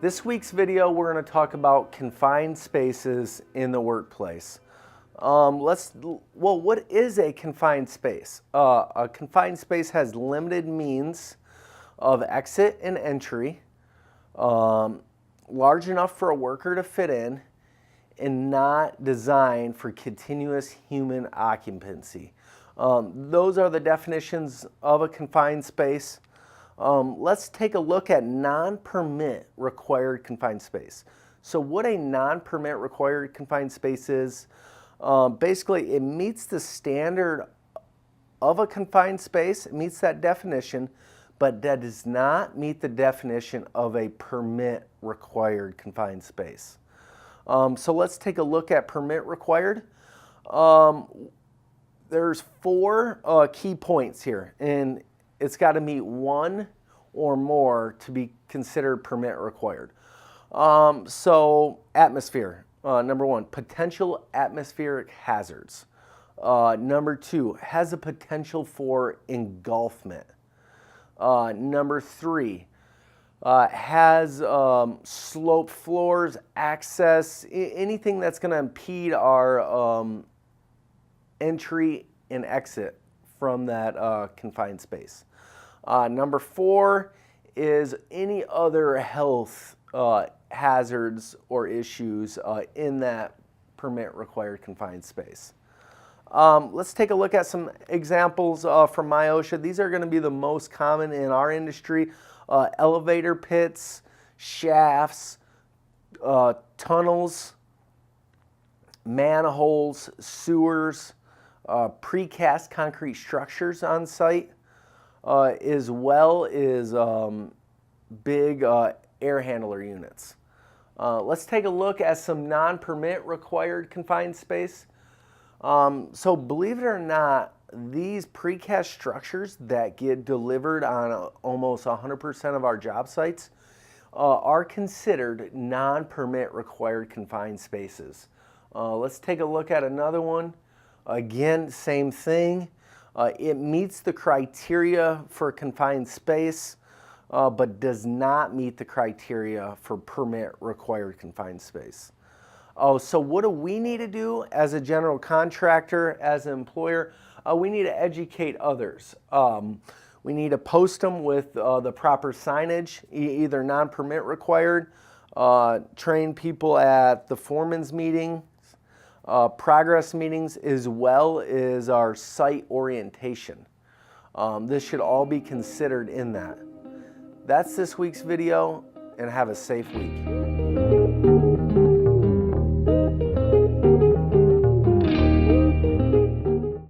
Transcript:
This week's video, we're going to talk about confined spaces in the workplace. What is a confined space? A confined space has limited means of exit and entry, large enough for a worker to fit in, and not designed for continuous human occupancy. Those are the definitions of a confined space. Let's take a look at non-permit required confined space. So what a non-permit required confined space is, basically it meets the standard of a confined space, it meets that definition, but that does not meet the definition of a permit required confined space. So let's take a look at permit required. There's four key points here, and it's got to meet one or more to be considered permit required. So atmosphere, number one, potential atmospheric hazards. Number two, has a potential for engulfment. Number three, has sloped floors, access, anything that's going to impede our entry and exit from that confined space. Number four is any other health hazards or issues in that permit required confined space. Let's take a look at some examples from MyOSHA. These are going to be the most common in our industry. Elevator pits, shafts, tunnels, manholes, sewers, precast concrete structures on site, as well as big air handler units. Let's take a look at some non-permit required confined space. So believe it or not, these precast structures that get delivered on almost 100% of our job sites are considered non-permit required confined spaces. Let's take a look at another one. Again, same thing. It meets the criteria for confined space, but does not meet the criteria for permit required confined space. So what do we need to do as a general contractor, as an employer? We need to educate others. We need to post them with the proper signage, either non-permit required, train people at the foreman's meeting, progress meetings, as well as our site orientation. This should all be considered in that. That's this week's video, and have a safe week.